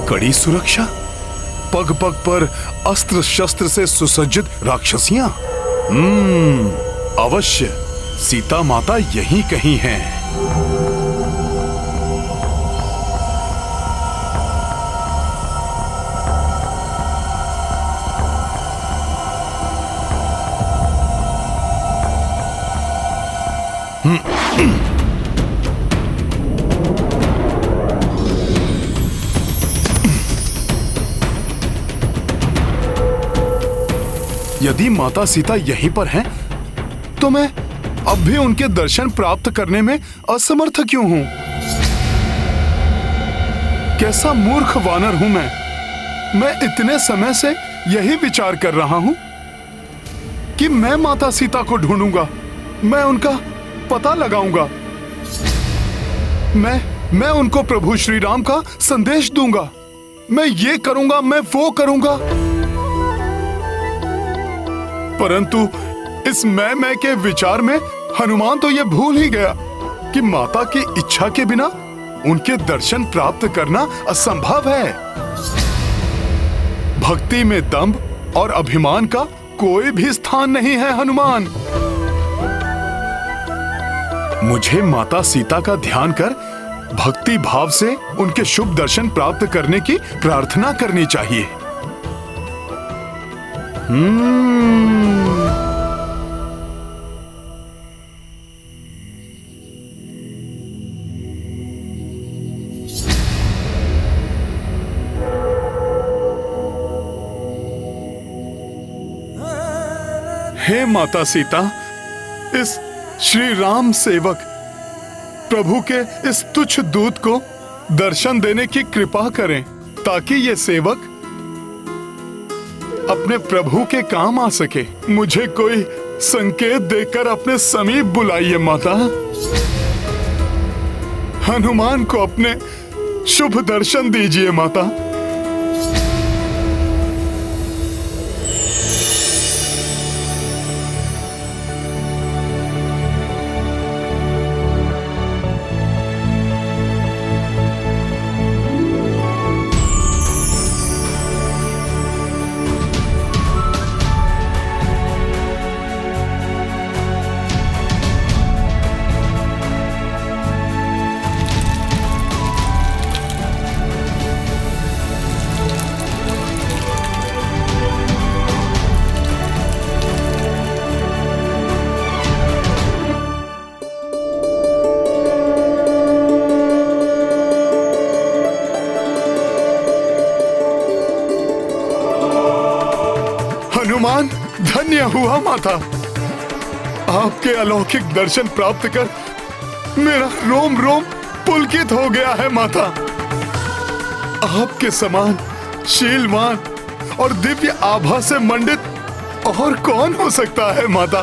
कड़ी सुरक्षा, पग पग पर अस्त्र शस्त्र से सुसज्जित राक्षसियां। अवश्य सीता माता यहीं कहीं हैं। यदि माता सीता यहीं पर हैं, तो मैं अब भी उनके दर्शन प्राप्त करने में असमर्थ क्यों हूं? कैसा मूर्ख वानर हूं मैं इतने समय से यही विचार कर रहा हूं कि मैं माता सीता को ढूंढूंगा, मैं उनका पता लगाऊंगा, मैं उनको प्रभु श्री राम का संदेश दूंगा, मैं ये करूंगा, मैं वो करूंगा। परंतु इस मैं के विचार में हनुमान तो ये भूल ही गया कि माता की इच्छा के बिना उनके दर्शन प्राप्त करना असंभव है। भक्ति में दंभ और अभिमान का कोई भी स्थान नहीं है हनुमान। मुझे माता सीता का ध्यान कर भक्ति भाव से उनके शुभ दर्शन प्राप्त करने की प्रार्थना करनी चाहिए। हे माता सीता, इस श्री राम सेवक प्रभु के इस तुच्छ दूत को दर्शन देने की कृपा करें, ताकि ये सेवक अपने प्रभु के काम आ सके। मुझे कोई संकेत देकर अपने समीप बुलाइए माता। हनुमान को अपने शुभ दर्शन दीजिए माता। हनुमान, धन्य हुआ माता। आपके अलौकिक दर्शन प्राप्त कर मेरा रोम रोम पुलकित हो गया है माता। आपके समान शीलवान और दिव्य आभा से मंडित और कौन हो सकता है माता।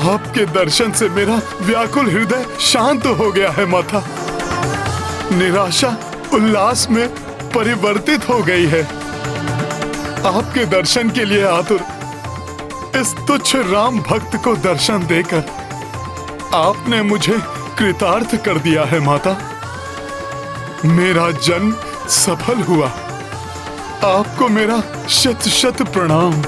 आपके दर्शन से मेरा व्याकुल हृदय शांत हो गया है माता। निराशा उल्लास में परिवर्तित हो गई है। आपके दर्शन के लिए आतुर इस तुच्छ राम भक्त को दर्शन देकर आपने मुझे कृतार्थ कर दिया है माता। मेरा जन्म सफल हुआ। आपको मेरा शत शत प्रणाम।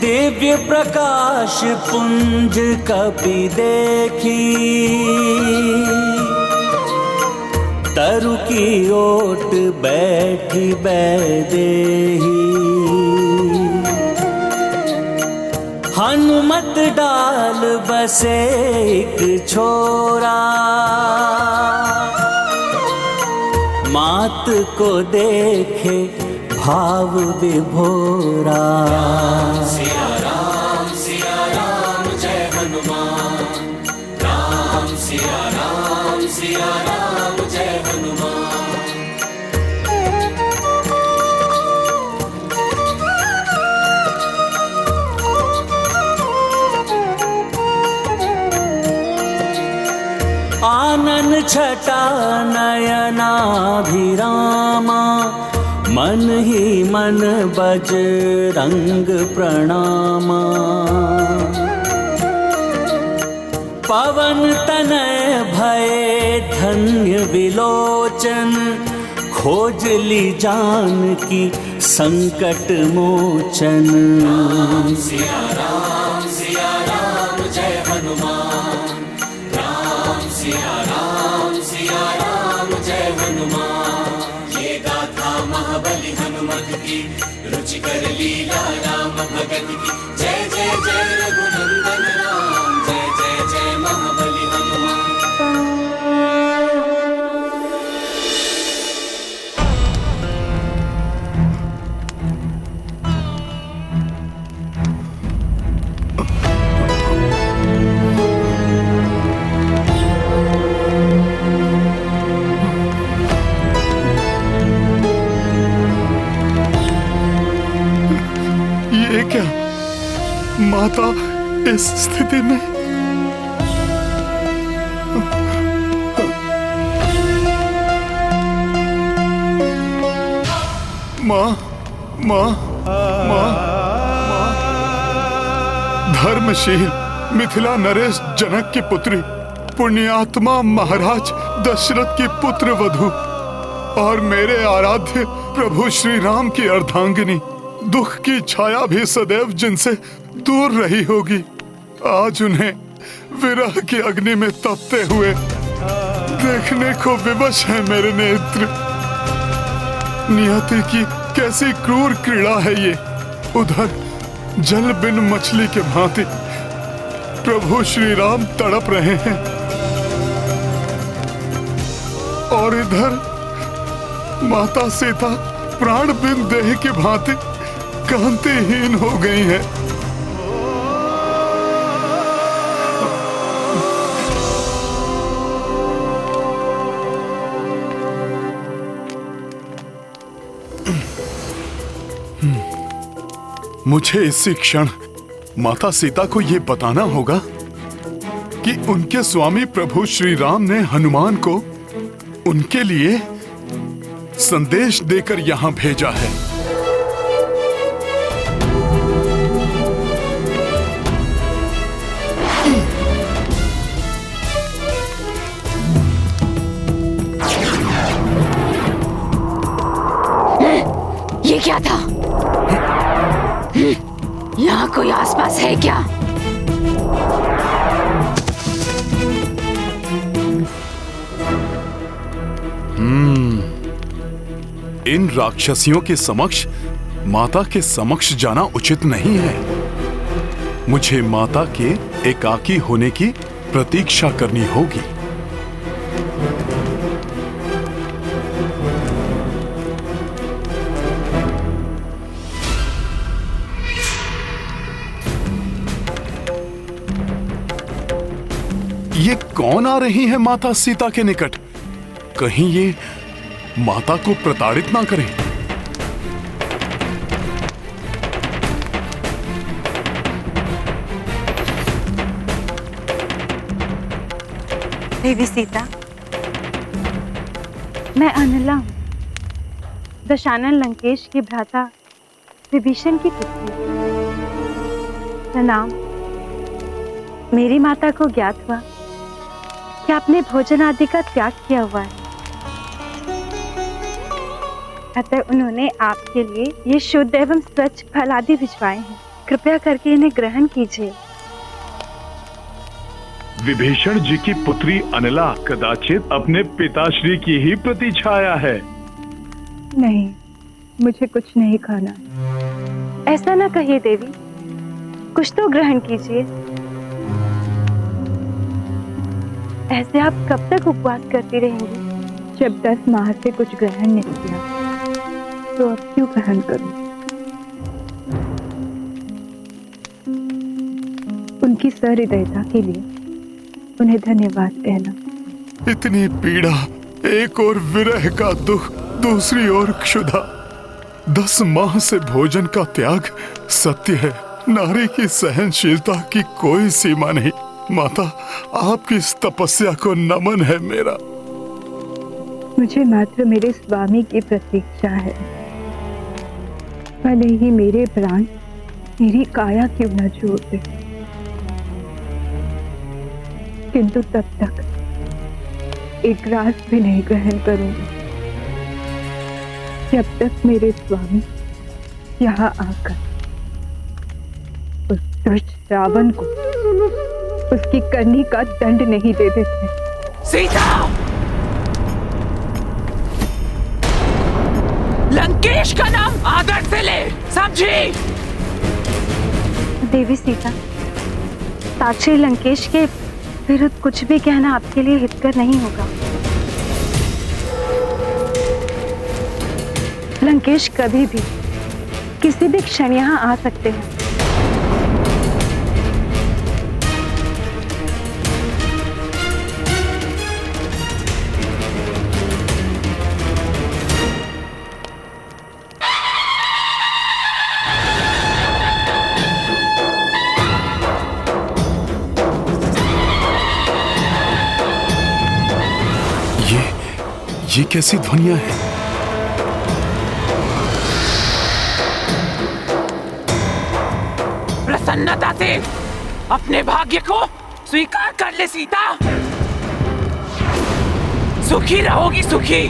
दिव्य प्रकाश पुंज कपि देखी, तरु की ओट बैठी बैदेही। हनुमत डाल बसे एक छोरा, मात को देखे भाव विभोरा। सिया राम जय हनुमान। राम सिया राम जय हनुमान। कानन छटा नयनाभिरामा, मन ही मन बजरंग प्रणामा। पवन तनय भय धन्य विलोचन, खोज ली जानकी संकट मोचन। सिया राम जय हनुमान, राम सिया राम जय हनुमान। ये गाथा महाबली हनुमत की, रुचिकर लीला राम भगत की। जय जय जय रघुनंदन राम, जय जय जय महाबली हनुमान। ये क्या, माता इस स्थिति में? माँ, माँ, माँ, धर्मशील मिथिला नरेश जनक की पुत्री, पुण्यात्मा महाराज दशरथ की पुत्र वधु और मेरे आराध्य प्रभु श्री राम की अर्धांगिनी, दुख की छाया भी सदैव जिनसे दूर रही होगी, आज उन्हें विरह की अग्नि में तपते हुए देखने को विवश है मेरे नेत्र। नियति की कैसी क्रूर क्रीड़ा है ये। उधर जल बिन मछली के भांति प्रभु श्री राम तड़प रहे हैं और इधर माता सीता प्राण बिन देह की भांति कांतिहीन हो गई है। मुझे इसी क्षण माता सीता को यह बताना होगा कि उनके स्वामी प्रभु श्री राम ने हनुमान को उनके लिए संदेश देकर यहां भेजा है। ये क्या था? यहाँ कोई आसपास है क्या? इन राक्षसियों के समक्ष माता के समक्ष जाना उचित नहीं है। मुझे माता के एकाकी होने की प्रतीक्षा करनी होगी। ये कौन आ रही है माता सीता के निकट? कहीं ये माता को प्रताड़ित ना करें। देवी सीता, मैं अनिला हूँ, दशानन लंकेश के भ्राता विभीषण की पुत्री। प्रणाम। मेरी माता को ज्ञात हुआ कि आपने भोजन आदि का त्याग किया हुआ है, अतः उन्होंने आपके लिए ये शुद्ध एवं स्वच्छ फल आदि भिजवाए हैं। कृपया करके इन्हें ग्रहण कीजिए। विभीषण जी की पुत्री अनिला कदाचित अपने पिताश्री की ही प्रतिछाया है। नहीं, मुझे कुछ नहीं खाना। ऐसा ना कहिए देवी, कुछ तो ग्रहण कीजिए। ऐसे आप कब तक उपवास करती रहेंगी? जब 10 माह से कुछ ग्रहण नहीं किया तो अब क्यों ग्रहण करूं? उनकी सहृदयता के लिए उन्हें धन्यवाद कहना। इतनी पीड़ा, एक ओर विरह का दुख, दूसरी ओर क्षुधा। 10 माह से भोजन का त्याग सत्य है। नारी की सहनशीलता की कोई सीमा नहीं। माता, आपकी इस तपस्या को नमन है मेरा। मुझे मात्र मेरे स्वामी की प्रतीक्षा है। भले ही मेरे प्राण मेरी काया क्यों न छोड़ दे, किंतु तब तक एक ग्रास भी नहीं ग्रहण करूंगी जब तक मेरे स्वामी यहाँ आकर उस दुष्ट रावण को उसकी करनी का दंड नहीं दे देते। सीता! लंकेश का नाम आदर से ले, समझी? देवी सीता, साक्षी लंकेश के विरुद्ध कुछ भी कहना आपके लिए हितकर नहीं होगा। लंकेश कभी भी किसी भी क्षण यहाँ आ सकते हैं। ये कैसी ध्वनियां हैं? प्रसन्नता से अपने भाग्य को स्वीकार कर ले सीता। सुखी रहोगी, सुखी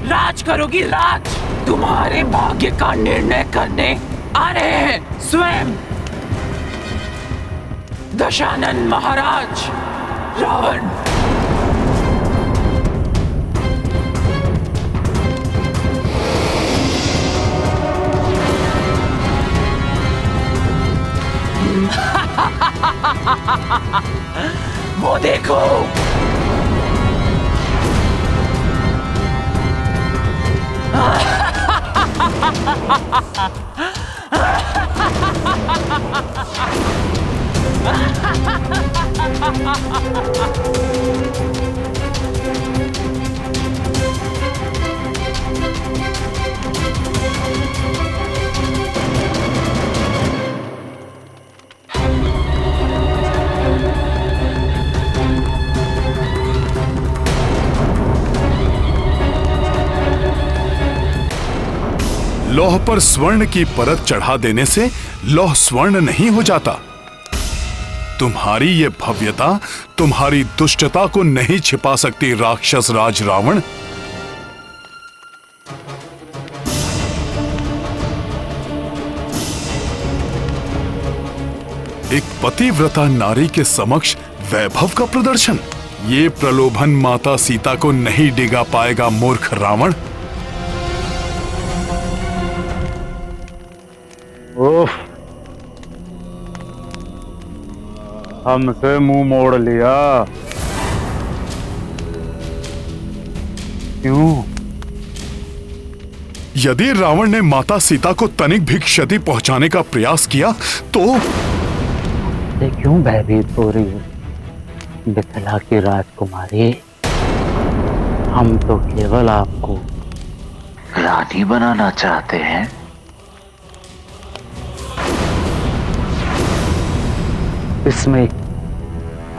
राज करोगी राज। तुम्हारे भाग्य का निर्णय करने आ रहे हैं स्वयं दशानन महाराज रावण। वो देखो, लौह पर स्वर्ण की परत चढ़ा देने से लौह स्वर्ण नहीं हो जाता। तुम्हारी ये भव्यता तुम्हारी दुष्टता को नहीं छिपा सकती राक्षस राज रावण। एक पतिव्रता नारी के समक्ष वैभव का प्रदर्शन, ये प्रलोभन माता सीता को नहीं डिगा पाएगा मूर्ख रावण। उफ, हमसे मुंह मोड़ लिया। क्यों? यदि रावण ने माता सीता को तनिक भी क्षति पहुंचाने का प्रयास किया तो क्यों भयभीत हो रही है मिथिला की राजकुमारी? हम तो केवल आपको रानी बनाना चाहते हैं। इसमें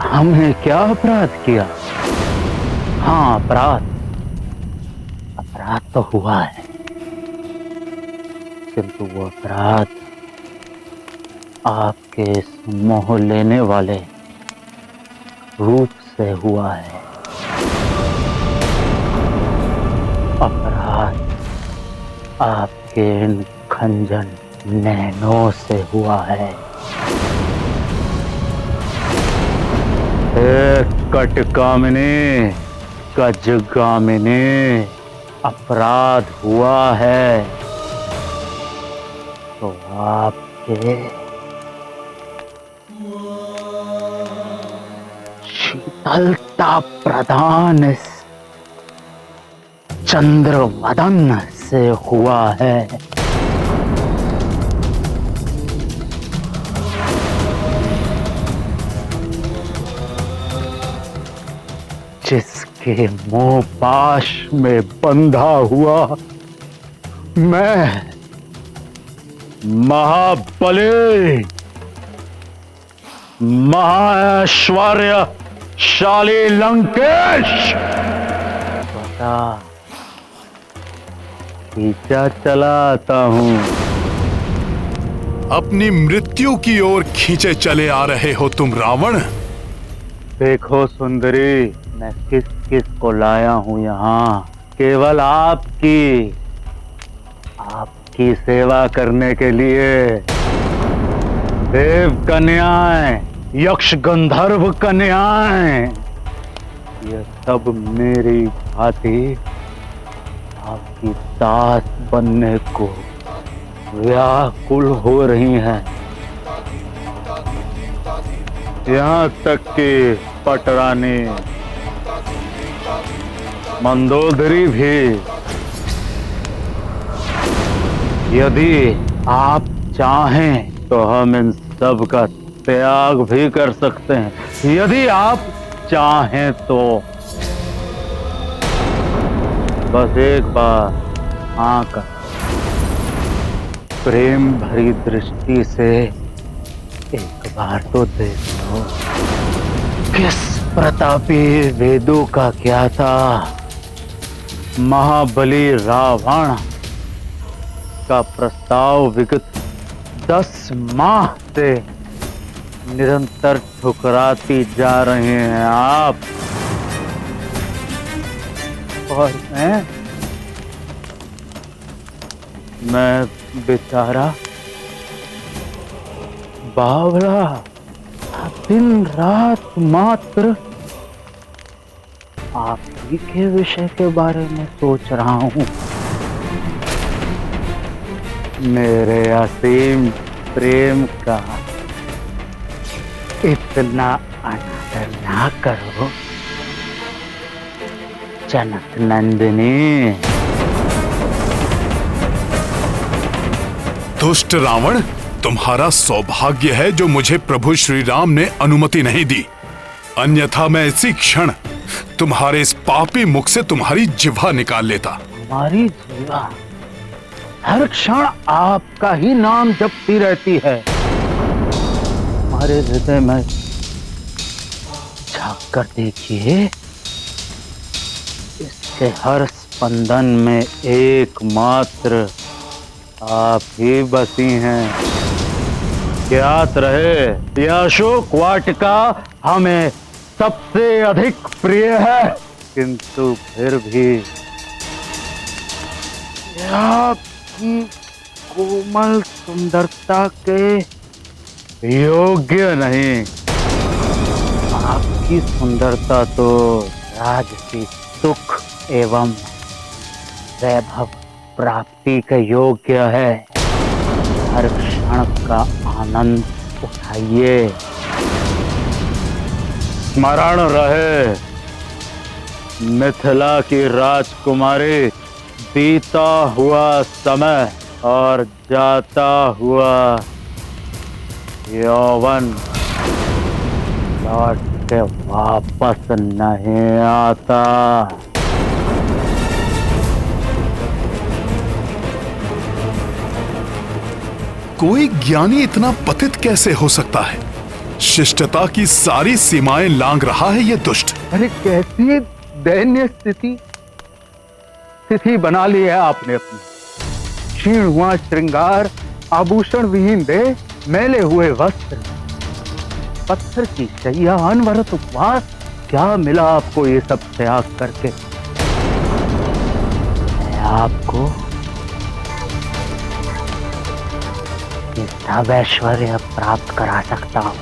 हमने क्या अपराध किया? हाँ, अपराध तो हुआ है, किंतु वो अपराध आपके इस मोह लेने वाले रूप से हुआ है। अपराध आपके इन खंजन नैनों से हुआ है। कटकामिनी, गजगामिनी, अपराध हुआ है तो आपके शीतलता प्रदान इस चंद्रवदन से हुआ है। जिसके मोह पाश में बंधा हुआ मैं महाबली महाऐश्वर्यशाली लंकेश, बता पीछा चला आता हूं। अपनी मृत्यु की ओर खींचे चले आ रहे हो तुम रावण। देखो सुंदरी, मैं किस किस को लाया हूं यहाँ, केवल आपकी सेवा करने के लिए। देव कन्याएं, यक्ष गंधर्व कन्याएं, ये सब मेरी भांति आपकी दास बनने को व्याकुल हो रही हैं। यहाँ तक कि पटरानी मंदोदरी भी। यदि आप चाहें तो हम इन सब का त्याग भी कर सकते हैं, यदि आप चाहें तो। बस एक बार आकर प्रेम भरी दृष्टि से एक बार तो देख लो, किस प्रतापी वेदों का क्या था। महाबली रावण का प्रस्ताव विगत 10 माह से निरंतर ठुकराती जा रहे हैं आप, और मैं बेचारा बावला दिन रात मात्र आप ही के विषय के बारे में सोच रहा हूं। मेरे असीम प्रेम का इतना अनादर ना करो जनक नंदिनी। दुष्ट रावण, तुम्हारा सौभाग्य है जो मुझे प्रभु श्री राम ने अनुमति नहीं दी, अन्यथा मैं इसी क्षण तुम्हारे इस पापी मुख से तुम्हारी जिह्वा निकाल लेता। हमारी जिह्वा हर क्षण आपका ही नाम जपती रहती है। हमारे हृदय में झांक कर देखिए, इसके हर स्पंदन में एकमात्र आप ही बसी हैं। ज्ञात रहे, यह अशोक वाटिका हमें सबसे अधिक प्रिय है, किंतु फिर भी आपकी कोमल सुंदरता के योग्य नहीं। आपकी सुंदरता तो राजसी सुख एवं वैभव प्राप्ति के योग्य है। हर क्षण का आनंद उठाइए। स्मरण रहे, मिथिला की राजकुमारी, बीता हुआ समय और जाता हुआ यौवन लौट के वापस नहीं आता। कोई ज्ञानी इतना पतित कैसे हो सकता है? शिष्टता की सारी सीमाएं लांघ रहा है ये दुष्ट। अरे कैसी दयनीय स्थिति बना ली है आपने अपनी। क्षीण हुआ श्रृंगार, आभूषण विहीन देह, मैले हुए वस्त्र, पत्थर की शैया, अनवरत उपवास। क्या मिला आपको ये सब त्याग करके? मैं आपको सब ऐश्वर्य प्राप्त करा सकता हूँ,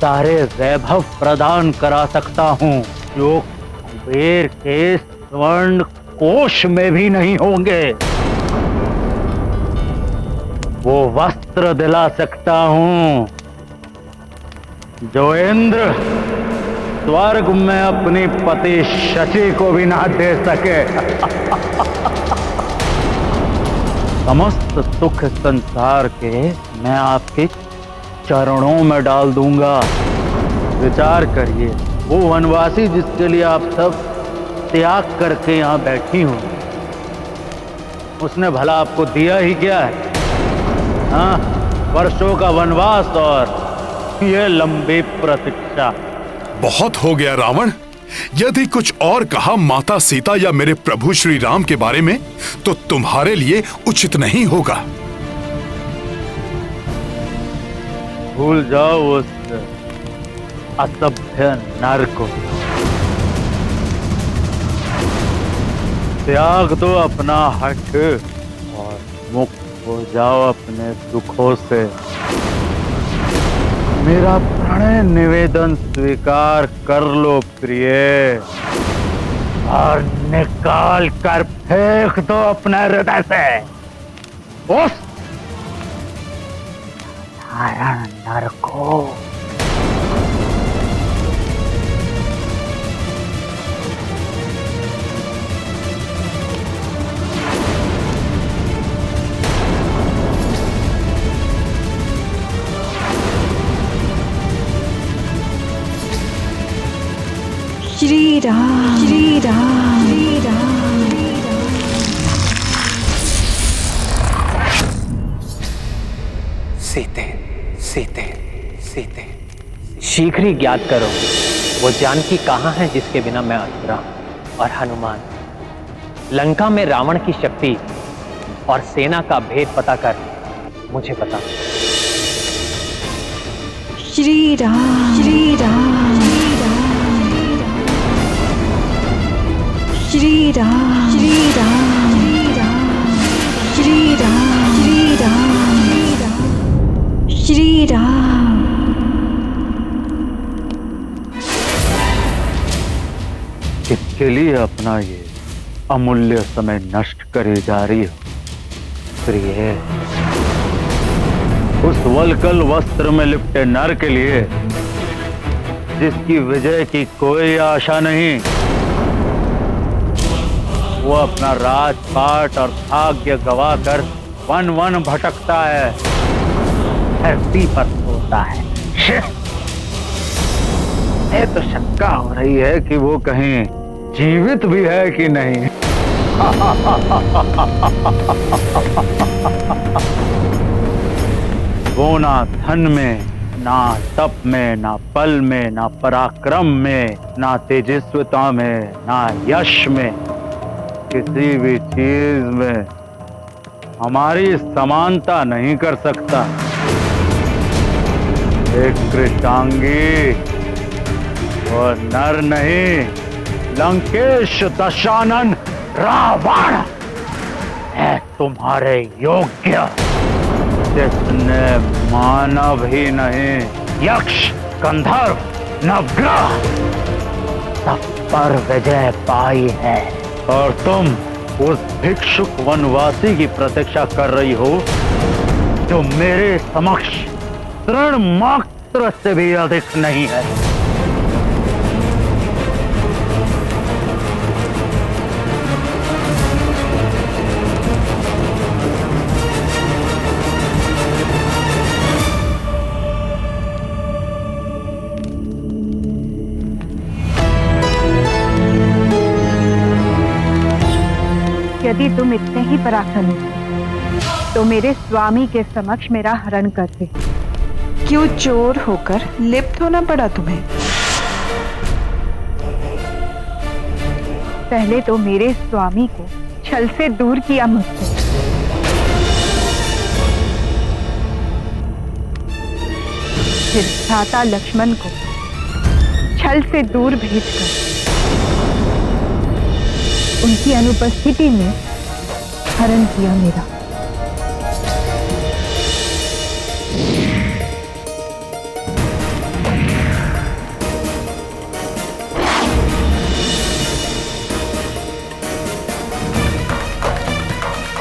सारे वैभव प्रदान करा सकता हूँ जो कुबेर के स्वर्ण कोश में भी नहीं होंगे। वो वस्त्र दिला सकता हूँ जो इंद्र स्वर्ग में अपनी पति शची को भी ना दे सके। समस्त सुख संसार के मैं आपके चरणों में डाल दूंगा। विचार करिए, वो वनवासी जिसके लिए आप सब त्याग करके यहाँ बैठी हो, उसने भला आपको दिया ही क्या है? हाँ, वर्षों का वनवास और ये लंबी प्रतीक्षा। बहुत हो गया रावण। यदि कुछ और कहा माता सीता या मेरे प्रभु श्री राम के बारे में तो तुम्हारे लिए उचित नहीं होगा। भूल जाओ उस असभ्य नर को। त्याग दो अपना हक और मुक्त हो जाओ अपने दुखों से। मेरा प्रणय निवेदन स्वीकार कर लो प्रिय, और निकाल कर फेंक दो अपने हृदय से उस नारायण नर को। श्री राम श्री राम श्री राम। सीते सीते सीते, शीघ्र ही ज्ञात करो वो जानकी कहाँ है जिसके बिना मैं अधूरा हूं। और हनुमान, लंका में रावण की शक्ति और सेना का भेद पता कर मुझे बता। श्री राम श्री राम श्री राम श्री राम श्री राम श्री राम श्री राम। किसके लिए अपना ये अमूल्य समय नष्ट करे जा रही हो प्रिय? उस वलकल वस्त्र में लिपटे नर के लिए जिसकी विजय की कोई आशा नहीं। वो अपना राजपाट और भाग्य गवाकर वन वन भटकता है, धरती पर सोता है। ये तो शंका हो रही है कि वो कहीं जीवित भी है कि नहीं। वो ना धन में, ना तप में, ना बल में, ना पराक्रम में, ना तेजस्विता में, ना यश में, किसी भी चीज में हमारी समानता नहीं कर सकता। एक कृतांगी और नर नहीं, लंकेश दशानन रावण है तुम्हारे योग्य, जिसने मानव ही नहीं यक्ष, गंधर्व, नवग्रह सब पर विजय पाई है। और तुम उस भिक्षुक वनवासी की प्रतीक्षा कर रही हो जो मेरे समक्ष तृण मात्र से भी अधिक नहीं है। यदि तुम इतने ही पराक्रमी हो तो मेरे स्वामी के समक्ष मेरा हरण करते। क्यों चोर होकर लिप्त होना पड़ा तुम्हें? पहले तो मेरे स्वामी को छल से दूर किया मुझसे, फिर भ्राता लक्ष्मण को छल से दूर भेजकर उनकी अनुपस्थिति में हरण किया मेरा।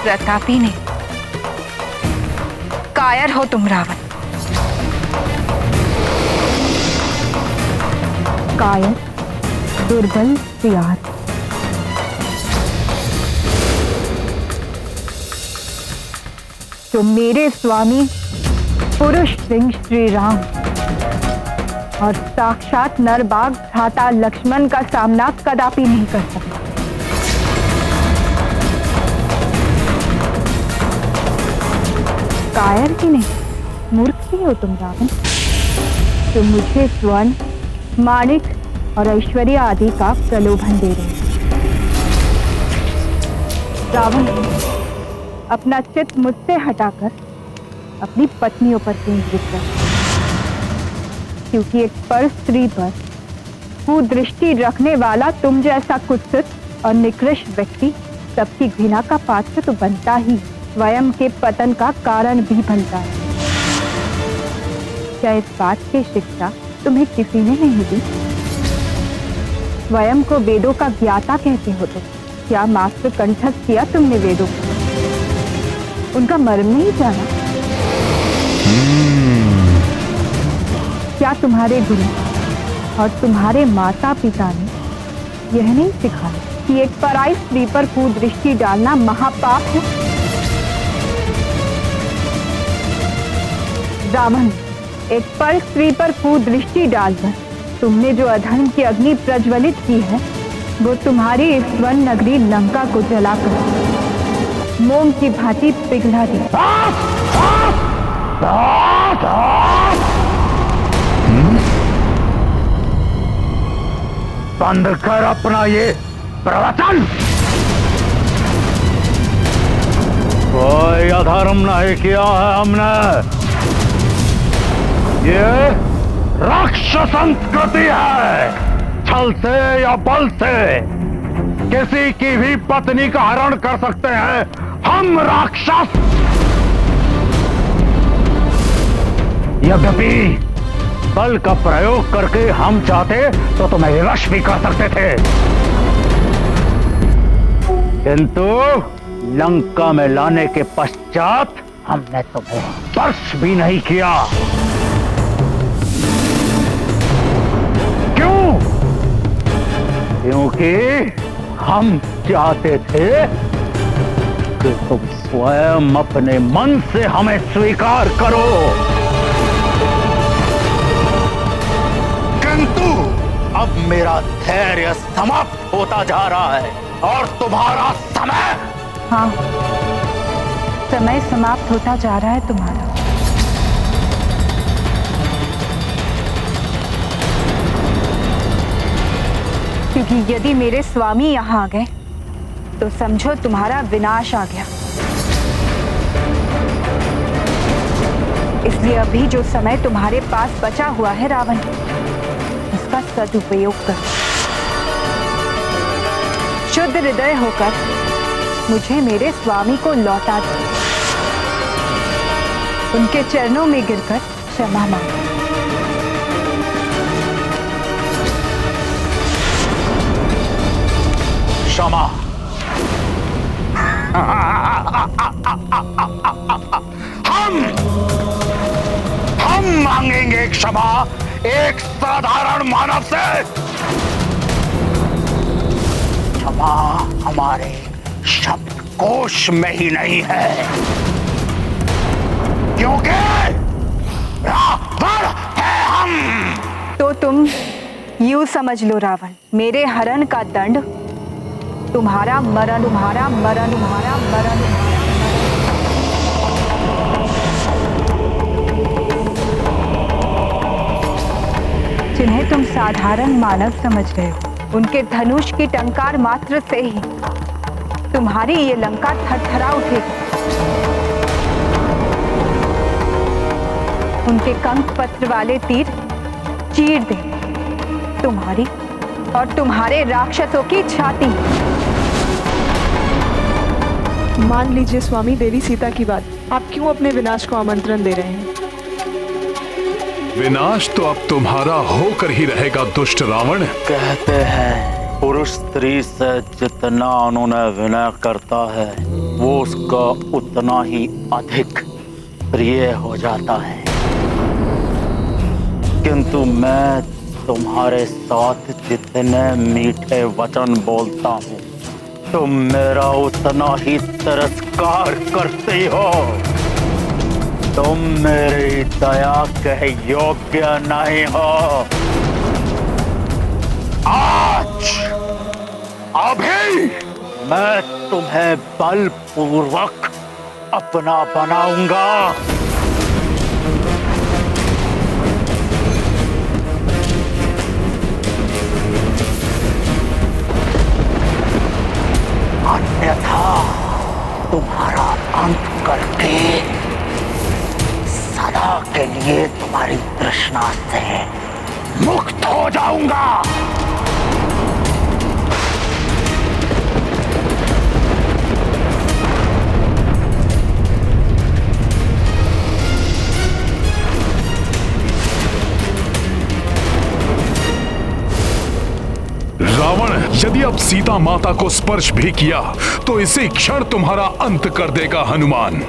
प्रतापी ने, कायर हो तुम रावण। कायर, दुर्बल, सियार। तो मेरे स्वामी पुरुष सिंह श्री राम और साक्षात नरबाग भ्राता लक्ष्मण का सामना कदापि नहीं कर सकता। कायर ही नहीं, मूर्ख ही हो तुम रावण। जो मुझे स्वर्ण, माणिक और ऐश्वर्य आदि का प्रलोभन दे रहे हैं। रावण, अपना चित्त मुझसे हटाकर अपनी पत्नियों पर केंद्रित कर, क्योंकि एक पर स्त्री पर कुदृष्टि रखने वाला तुम जैसा कुत्सित और निकृष्ट व्यक्ति सबकी घृणा का पात्र तो बनता ही, स्वयं के पतन का कारण भी बनता है। क्या इस बात की शिक्षा तुम्हें किसी ने नहीं दी? स्वयं को वेदों का ज्ञाता कहते हो तुम। क्या मात्र कंठस्थ किया तुमने वेदों को? उनका मर्म नहीं जाना? क्या तुम्हारे गुरु और तुम्हारे माता पिता ने यह नहीं सिखाया कि एक पराई स्त्री पर कुदृष्टि डालना महापाप है? रावण, एक पर स्त्री पर कुदृष्टि डालकर तुमने जो अधर्म की अग्नि प्रज्वलित की है, वो तुम्हारी इस स्वर्ण नगरी लंका को जलाकर मोम की भांति पिघला दी। बंद कर अपना ये प्रवचन। कोई अधर्म नहीं किया है हमने। ये राक्षस संस्कृति है। छल से या बल से किसी की भी पत्नी का हरण कर सकते हैं हम राक्षस। यद्यपि बल का प्रयोग करके हम चाहते तो तुम्हें विवश भी कर सकते थे, किंतु लंका में लाने के पश्चात हमने तुम्हें स्पर्श भी नहीं किया। क्यों? क्योंकि हम चाहते थे कि तुम स्वयं अपने मन से हमें स्वीकार करो, किंतु अब मेरा धैर्य समाप्त होता जा रहा है और तुम्हारा समय। हाँ, समय समाप्त होता जा रहा है तुम्हारा। क्योंकि यदि मेरे स्वामी यहाँ आ गए तो समझो तुम्हारा विनाश आ गया। इसलिए अभी जो समय तुम्हारे पास बचा हुआ है रावण, उसका सदुपयोग कर। शुद्ध हृदय होकर मुझे मेरे स्वामी को लौटा दो। उनके चरणों में गिरकर क्षमा मांगो। क्षमा? हम मांगेंगे क्षमा एक साधारण मानव से? क्षमा हमारे शब्दकोश में ही नहीं है, क्योंकि रावण है हम। तो तुम यूं समझ लो रावण, मेरे हरण का दंड तुम्हारा मरण, तुम्हारा मरण, तुम्हारा मरण। जिन्हें तुम साधारण मानव समझ रहे हो, उनके धनुष की टंकार मात्र से ही तुम्हारी ये लंका थरथरा उठेगी। उनके कंक पत्र वाले तीर चीर दे तुम्हारी और तुम्हारे राक्षसों की छाती। मान लीजिए स्वामी, देवी सीता की बात, आप क्यों अपने विनाश को आमंत्रण दे रहे हैं? विनाश तो अब तुम्हारा होकर ही रहेगा दुष्ट रावण। कहते हैं पुरुष स्त्री से जितना उन्होंने विनय करता है वो उसका उतना ही अधिक प्रिय हो जाता है, किंतु मैं तुम्हारे साथ जितने मीठे वचन बोलता हूँ तुम मेरा उतना ही तिरस्कार करती हो। तुम मेरी दया के योग्य नहीं हो। आज अभी मैं तुम्हें बलपूर्वक अपना बनाऊंगा। सदा के लिए तुम्हारी तृष्णा से मुक्त हो जाऊंगा। रावण यदि अब सीता माता को स्पर्श भी किया तो इसी क्षण तुम्हारा अंत कर देगा हनुमान।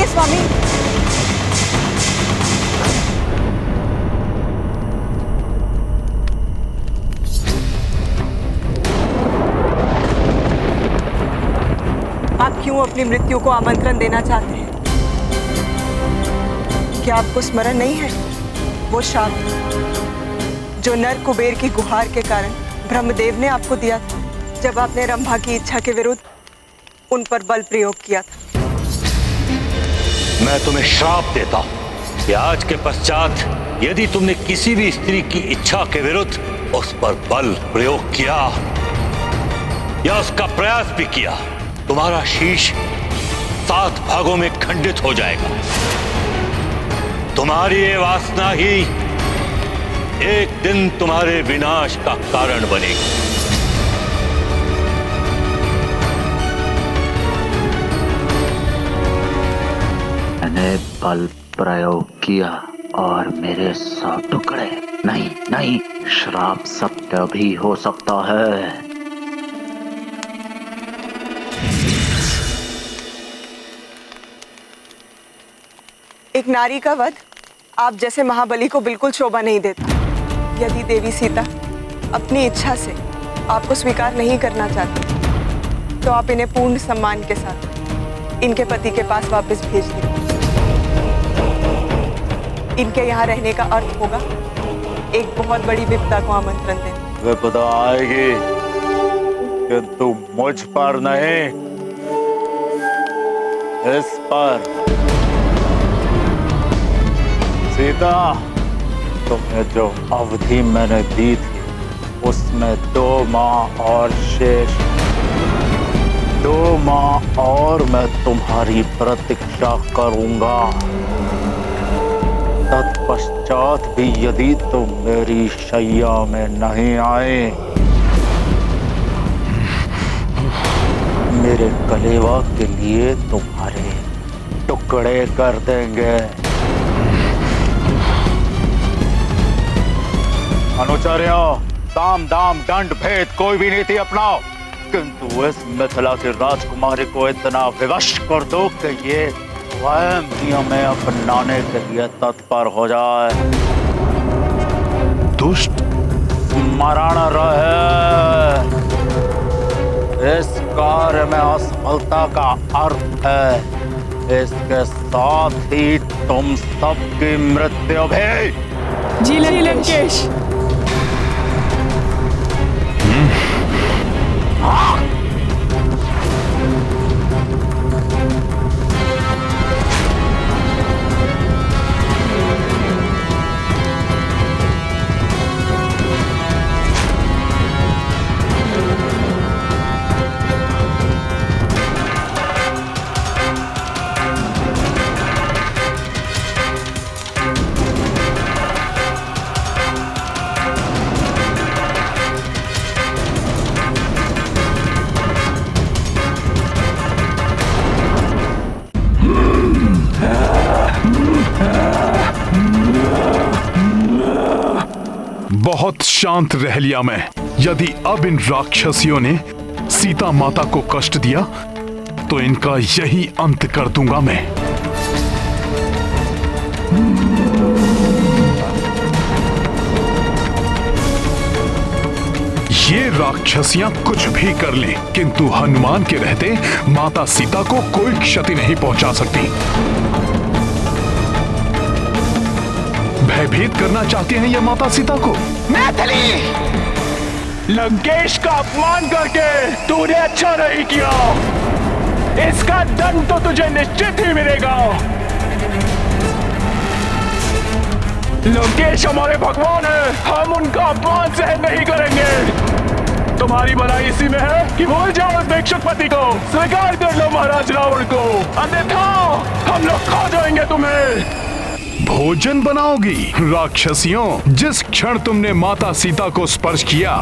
स्वामी, आप क्यों अपनी मृत्यु को आमंत्रण देना चाहते हैं? क्या आपको स्मरण नहीं है वो शाप जो नर कुबेर की गुहार के कारण ब्रह्मदेव ने आपको दिया था, जब आपने रंभा की इच्छा के विरुद्ध उन पर बल प्रयोग किया था? मैं तुम्हें श्राप देता हूं कि आज के पश्चात यदि तुमने किसी भी स्त्री की इच्छा के विरुद्ध उस पर बल प्रयोग किया या उसका प्रयास भी किया, तुम्हारा शीश 7 भागों में खंडित हो जाएगा। तुम्हारी ये वासना ही एक दिन तुम्हारे विनाश का कारण बनेगी। मैंने बल प्रयोग किया और मेरे 100 टुकड़े नहीं नहीं, श्राप सत्य भी हो सकता है। एक नारी का वध आप जैसे महाबली को बिल्कुल शोभा नहीं देता। यदि देवी सीता अपनी इच्छा से आपको स्वीकार नहीं करना चाहती तो आप इन्हें पूर्ण सम्मान के साथ इनके पति के पास वापस भेज दें। इनके यहाँ रहने का अर्थ होगा एक बहुत बड़ी विपदा को आमंत्रण देना। विपदा आएगी किंतु मुझ पर नहीं, इस पर। सीता, तुम्हें जो अवधि मैंने दी थी उसमें 2 माह और शेष। 2 माह और मैं तुम्हारी प्रतीक्षा करूंगा। तत्पश्चात भी यदि तुम मेरी शैया में नहीं आए, मेरे कलेवा के लिए तुम्हारे टुकड़े कर देंगे। अनुचर्यों, साम दाम दंड भेद कोई भी नीति अपनाओ, किंतु इस मिथिला की राजकुमारी को इतना विवश कर दो कि ये स्वयं ही हमें अपनाने के लिए तत्पर हो जाए। दुष्ट स्मरण रहे, इस कार्य में असफलता का अर्थ है इसके साथ ही तुम सबकी मृत्यु भी। जी लंकेश। बहुत शांत रह लिया मैं। यदि अब इन राक्षसियों ने सीता माता को कष्ट दिया तो इनका यही अंत कर दूंगा मैं। राक्षसियां कुछ भी कर लें, किंतु हनुमान के रहते माता सीता को कोई क्षति नहीं पहुंचा सकती। भयभीत करना चाहती हैं ये माता सीता को। मैथिली, लंकेश का अपमान करके तूने अच्छा नहीं किया। इसका दंड तो तुझे निश्चित ही मिलेगा। लंकेश हमारे भगवान है, हम उनका अपमान सहन नहीं करेंगे। तुम्हारी भलाई इसी में है कि भूल जाओ उस भिक्षुकपति को, स्वीकार कर लो महाराज रावण को, अन्यथा हम लोग खा जाएंगे तुम्हें। भोजन बनाओगी? राक्षसियों, जिस क्षण तुमने माता सीता को स्पर्श किया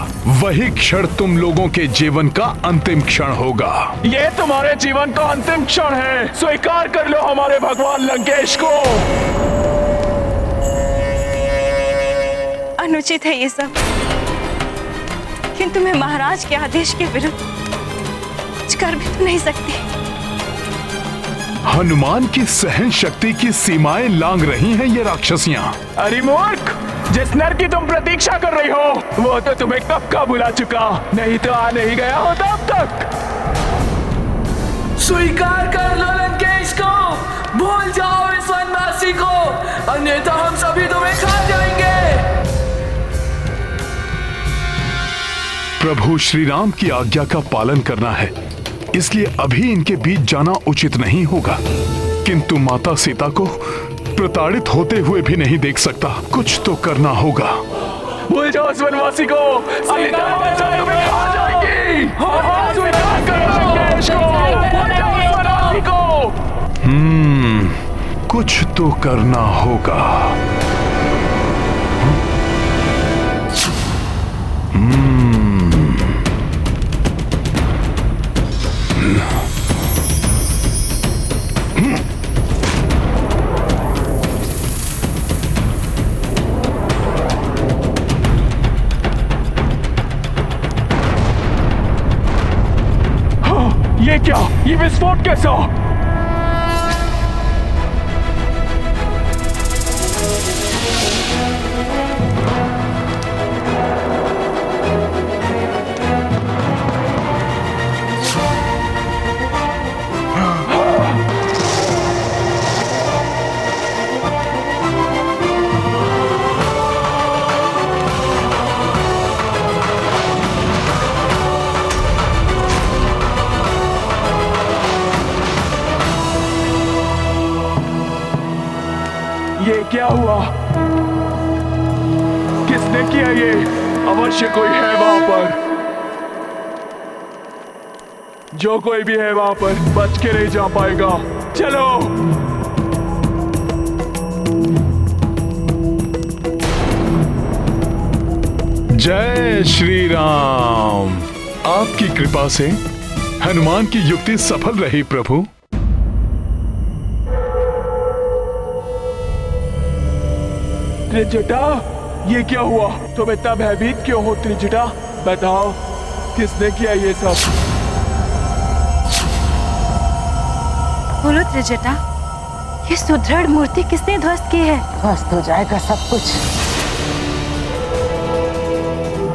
वही क्षण तुम लोगों के जीवन का अंतिम क्षण होगा। ये तुम्हारे जीवन का अंतिम क्षण है, स्वीकार कर लो हमारे भगवान लंकेश को। अनुचित है ये सब, किंतु मैं महाराज के आदेश के विरुद्ध कुछ कर भी तो नहीं सकती। हनुमान की सहन शक्ति की सीमाएं लांघ रही हैं ये राक्षसियां। अरे मूर्ख, जिस नर की तुम प्रतीक्षा कर रही हो वो तो तुम्हें कब का बुला चुका, नहीं तो आ नहीं गया होता अब तक। स्वीकार कर लो लंकेश को, भूल जाओ इस वनवासी को, अन्यथा हम सभी तुम्हें खा जाएंगे। प्रभु श्री राम की आज्ञा का पालन करना है, इसलिए अभी इनके बीच जाना उचित नहीं होगा, किंतु माता सीता को प्रताड़ित होते हुए भी नहीं देख सकता। कुछ तो करना होगा। भूल जाओ इस वनवासी को, अन्यथा हम सब तुम्हें खा जाएंगे। स्वीकार करो लंकेश को, भूल जाओ इस वनवासी को। कुछ तो करना होगा। ये क्या? ये विस्फोट कैसा? ये क्या हुआ? किसने किया ये? अवश्य कोई है वहां पर। जो कोई भी है वहां पर बच के नहीं जा पाएगा। चलो। जय श्री राम। आपकी कृपा से हनुमान की युक्ति सफल रही प्रभु। त्रिजटा, ये क्या हुआ? तुम इतना भयभीत क्यों हो त्रिजटा? बताओ, किसने किया ये सब? बोलो त्रिजटा, ये सुदृढ़ मूर्ति किसने ध्वस्त की है? ध्वस्त हो जाएगा सब कुछ,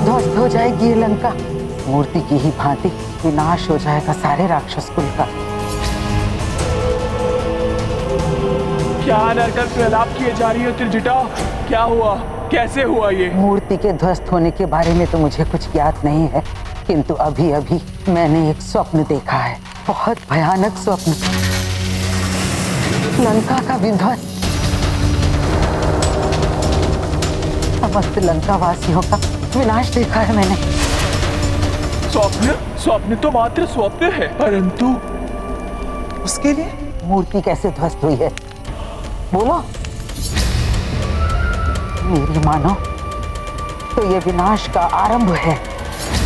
ध्वस्त हो जाएगी ये लंका। मूर्ति की ही भांति विनाश हो जाएगा सारे राक्षस कुल का। क्या अनर्गल प्रलाप किए जा रही हो त्रिजटा? क्या हुआ? कैसे हुआ ये? मूर्ति के ध्वस्त होने के बारे में तो मुझे कुछ ज्ञात नहीं है, किंतु अभी अभी मैंने एक स्वप्न देखा है, बहुत भयानक स्वप्न। लंका का विध्वंस, समस्त लंका वासियों का विनाश देखा है मैंने। स्वप्न? स्वप्न तो मात्र स्वप्न है, परंतु उसके लिए मूर्ति कैसे ध्वस्त हुई है? बोलो। मेरी मानो तो ये विनाश का आरंभ है।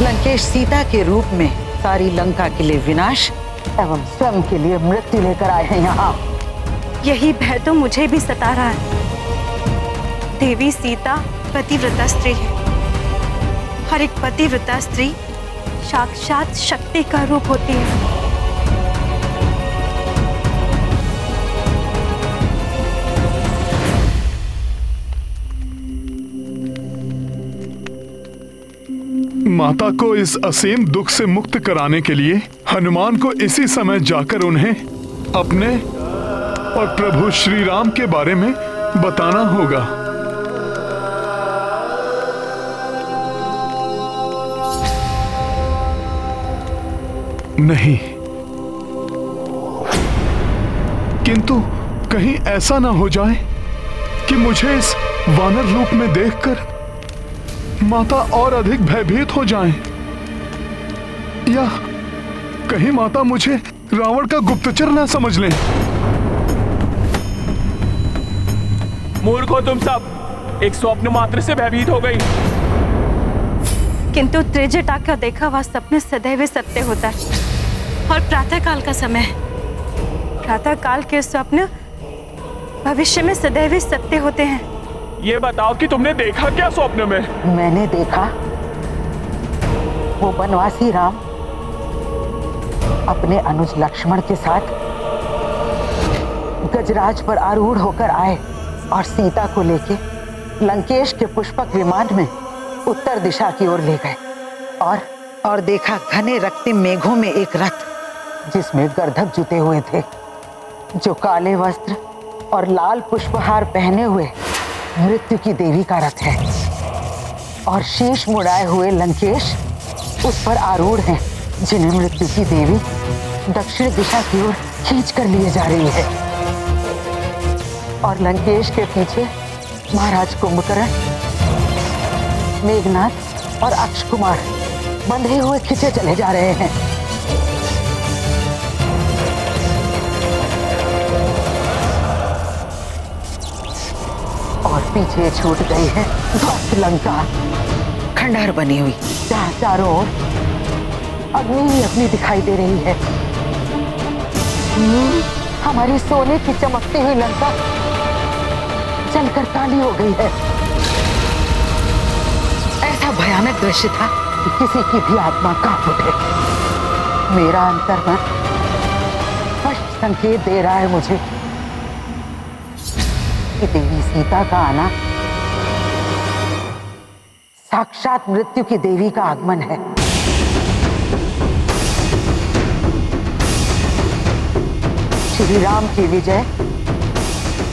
लंकेश सीता के रूप में सारी लंका के लिए विनाश एवं स्वयं के लिए मृत्यु लेकर आए हैं यहाँ। यही भय तो मुझे भी सता रहा है। देवी सीता पतिव्रता स्त्री है, हर एक पतिव्रता स्त्री साक्षात शक्ति का रूप होती है। माता को इस असीम दुख से मुक्त कराने के लिए हनुमान को इसी समय जाकर उन्हें अपने और प्रभु श्री राम के बारे में बताना होगा। नहीं, किंतु कहीं ऐसा ना हो जाए कि मुझे इस वानर रूप में देखकर माता और अधिक भयभीत हो जाएं, या कहीं माता मुझे रावण का गुप्तचर ना समझ लें। मूर्ख हो तुम सब, एक स्वप्न मात्र से भयभीत हो गई। किंतु त्रिजटा का देखा हुआ सपने सदैव सत्य होता है और प्रातःकाल का समय, प्रातःकाल के स्वप्न भविष्य में सदैव सत्य होते हैं। ये बताओ कि तुमने देखा क्या स्वप्न में? मैंने देखा वो वनवासी राम अपने अनुज लक्ष्मण के साथ गजराज पर आरूढ़ होकर आए और सीता को लेके लंकेश के पुष्पक विमान में उत्तर दिशा की ओर ले गए और देखा घने रक्तिम मेघों में एक रथ जिसमें गर्दभ जुटे हुए थे, जो काले वस्त्र और लाल पुष्पहार पहने हुए मृत्यु की देवी का रथ है, और शीश मुड़ाए हुए लंकेश उस पर आरूढ़ हैं, जिन्हें मृत्यु की देवी दक्षिण दिशा की ओर खींच कर लिए जा रही है। और लंकेश के पीछे महाराज कुंभकर्ण, मेघनाथ और अक्षकुमार बंधे हुए खींचे चले जा रहे हैं। और पीछे छूट गई है ध्वस्त लंका, खंडहर बनी हुई, जहाँ चारों ओर अग्नि ही अग्नि दिखाई दे रही है। हमारी सोने की चमकती हुई लंका जलकर काली हो गई है। ऐसा भयानक दृश्य था कि किसी की भी आत्मा कांप उठे। मेरा अंतर्मन स्पष्ट संकेत दे रहा है मुझे कि देवी सीता का आना साक्षात मृत्यु की देवी का आगमन है। श्री राम की विजय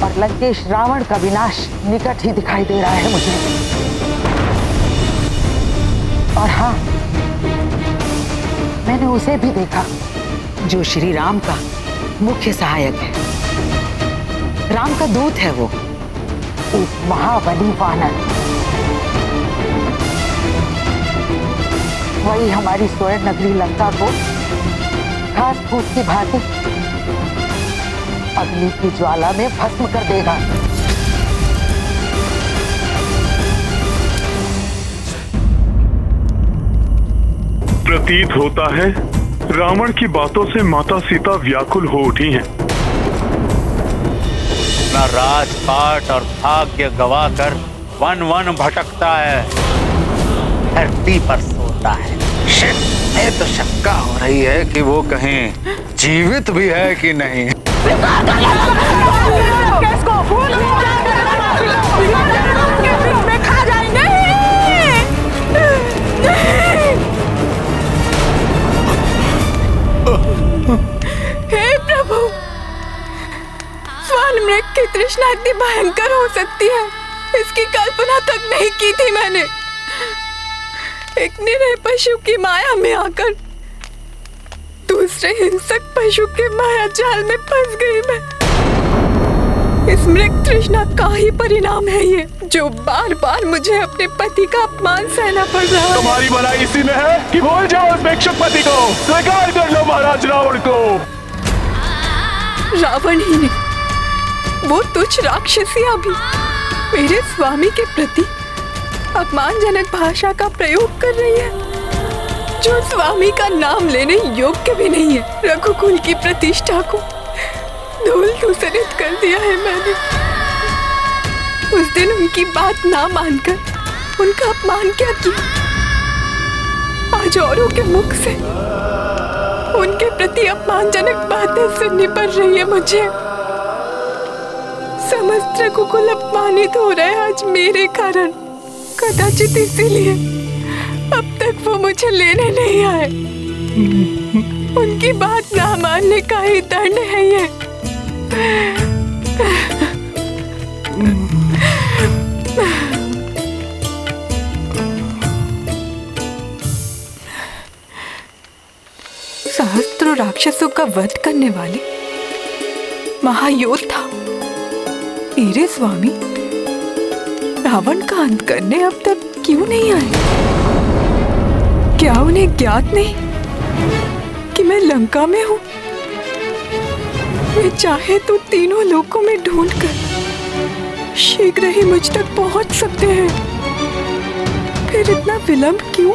और लंकेश रावण का विनाश निकट ही दिखाई दे रहा है मुझे। और हाँ, मैंने उसे भी देखा जो श्री राम का मुख्य सहायक है। राम का दूत है वो, एक महाबली वानर। वही हमारी स्वर्ण नगरी लंका को घास फूस की भांति अग्नि की ज्वाला में भस्म कर देगा। प्रतीत होता है रावण की बातों से माता सीता व्याकुल हो उठी हैं। अपना राजपाट और भाग्य गवाकर वन वन भटकता है, धरती पर सोता है। मुझे तो शंका हो रही है कि वो कहीं जीवित भी है कि नहीं। खा जाएंगे। हे प्रभु, वन मृग की तृष्णा इतनी भयंकर हो सकती है, इसकी कल्पना तक नहीं की थी मैंने। एक निरीह पशु की माया में आकर दूसरे हिंसक पशु के माया जाल में फंस गई मैं। इस मृग तृष्णा का ही परिणाम है ये, जो बार बार मुझे अपने पति का अपमान सहना पड़ रहा है। तुम्हारी भलाई इसी में है कि भूल जाओ उस भिक्षुक पति को, स्वीकार कर लो महाराज रावण को। रावण ही नहीं, वो तुच्छ राक्षसियां भी मेरे स्वामी के प्रति अपमानजनक भाषा का प्रयोग कर रही है, जो स्वामी का नाम लेने योग्य भी नहीं है। रघुकुल की प्रतिष्ठा को धूल धूसरित कर दिया है मैंने। उस दिन उनकी बात ना मानकर उनका अपमान क्या किया, आज औरों के मुख से उनके प्रति अपमानजनक बातें सुननी पड़ रही है मुझे। समस्त रघुकुल अपमानित हो रहे हैं आज मेरे कारण। कदाचित इसीलिए अब तक वो मुझे लेने नहीं आए। उनकी बात ना मानने का ही दंड है ये। सहस्त्रों राक्षसों का वध करने वाले महायोद्धा मेरे स्वामी रावण का अंत करने अब तक क्यों नहीं आए? क्या उन्हें ज्ञात नहीं कि मैं लंका में हूँ? वे चाहे तो तीनों लोकों में ढूंढकर शीघ्र ही मुझ तक पहुंच सकते हैं। फिर इतना विलंब क्यों?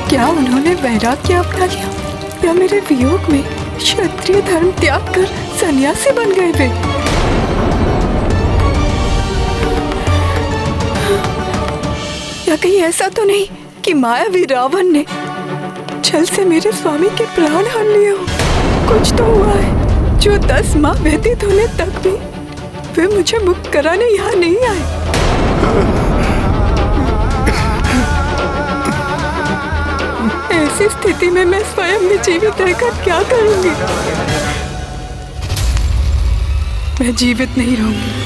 क्या उन्होंने वैराग्य अपना लिया या मेरे वियोग में क्षत्रिय धर्म त्याग कर सन्यासी बन गए वे? या कहीं ऐसा तो नहीं कि मायावी रावण ने छल से मेरे स्वामी के प्राण हर लिए हो? कुछ तो हुआ है जो 10 माह व्यतीत होने तक भी वे मुझे मुक्त कराने यहाँ नहीं आए। ऐसी स्थिति में मैं स्वयं भी जीवित रहकर क्या करूंगी? मैं जीवित नहीं रहूंगी।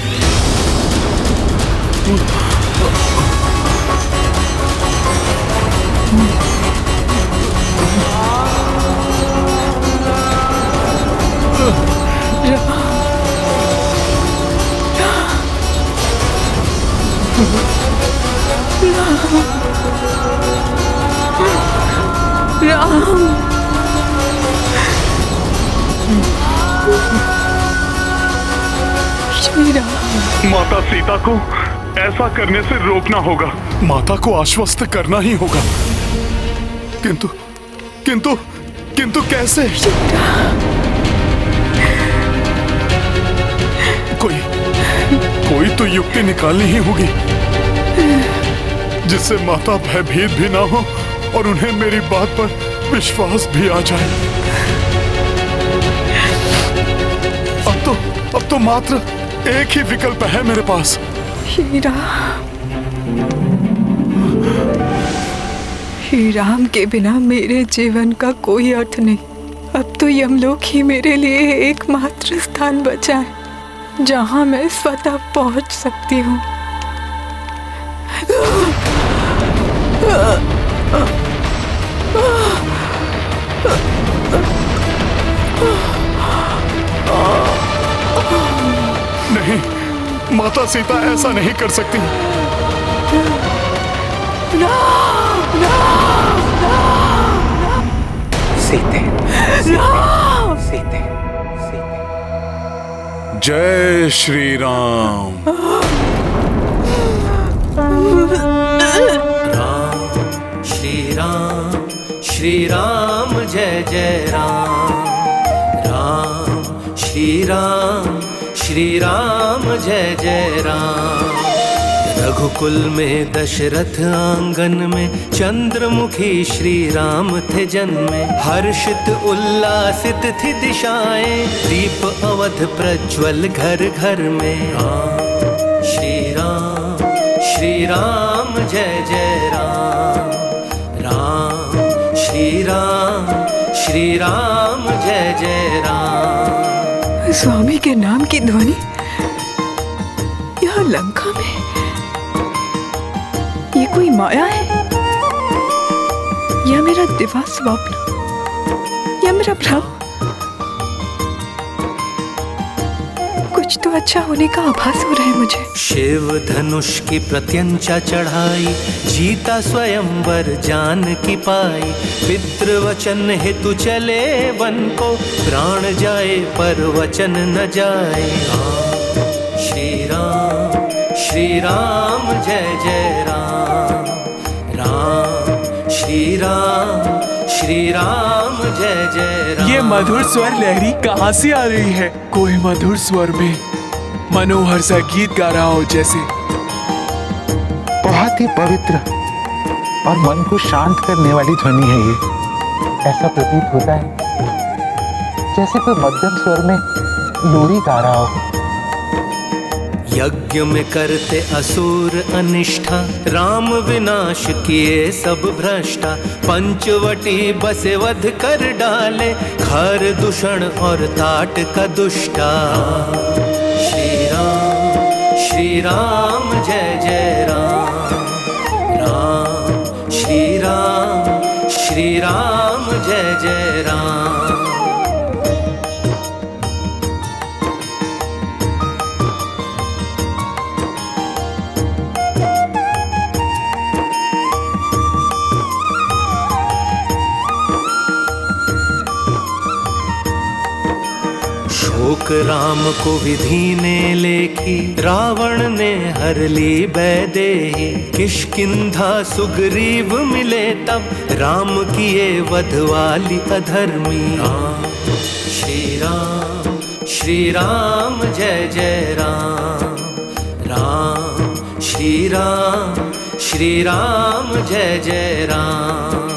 श्री राम। माता सीता को ऐसा करने से रोकना होगा। माता को आश्वस्त करना ही होगा। किंतु किंतु किंतु कैसे? कोई तो युक्ति निकालनी ही होगी जिससे माता भयभीत भी ना हो और उन्हें मेरी बात पर विश्वास भी आ जाए। अब तो मात्र एक ही विकल्प है मेरे पास। श्री राम के बिना मेरे जीवन का कोई अर्थ नहीं। अब तो यमलोक ही मेरे लिए एकमात्र स्थान बचा है जहां मैं स्वतः पहुंच सकती हूँ। नहीं, माता सीता ऐसा नहीं कर सकती। सीते, सीते, जय श्री राम। राम श्री राम, श्री राम जय जय राम। राम श्री राम, श्री राम जय जय राम। रघुकुल में दशरथ आंगन में चंद्रमुखी श्री राम थे जन्मे। हर्षित उल्लासित थी दिशाएं, दीप अवध प्रज्वल घर घर में। राम श्री राम, श्री राम जय जय राम। राम श्री राम, श्री राम जय जय राम। स्वामी के नाम की ध्वनि यहाँ लंका में, ये कोई माया है या मेरा दिवा स्वप्न या मेरा भ्रम? कुछ तो अच्छा होने का आभास हो रहा है मुझे। शिव धनुष की प्रत्यंचा चढ़ाई, जीता स्वयंवर जान की पाई। पितृवचन हेतु चले वन को, प्राण जाए पर वचन न जाए। राम श्री राम, श्री राम जय जय राम। राम श्री राम, श्री राम जय जय राम। ये मधुर स्वर लहरी कहाँ से आ रही है? कोई मधुर स्वर में मनोहर सा गीत गा रहा हो जैसे। बहुत ही पवित्र और मन को शांत करने वाली ध्वनि है ये। ऐसा प्रतीत होता है जैसे कोई मध्यम स्वर में लोरी गा रहा हो। यज्ञ में करते असुर अनिष्ठा, राम विनाश किए सब भ्रष्टा। पंचवटी बसे वध कर डाले, खर दूषण और ताट का दुष्टा। श्री राम जय जय राम, राम श्री राम जय जय राम। शोक राम को विधि ने लेखी, रावण ने हर ली बैदेही। किष्किंधा सुग्रीव मिले तब, राम किए वध वाली अधर्मी। श्री राम जय जय राम, राम श्री राम जय जय राम।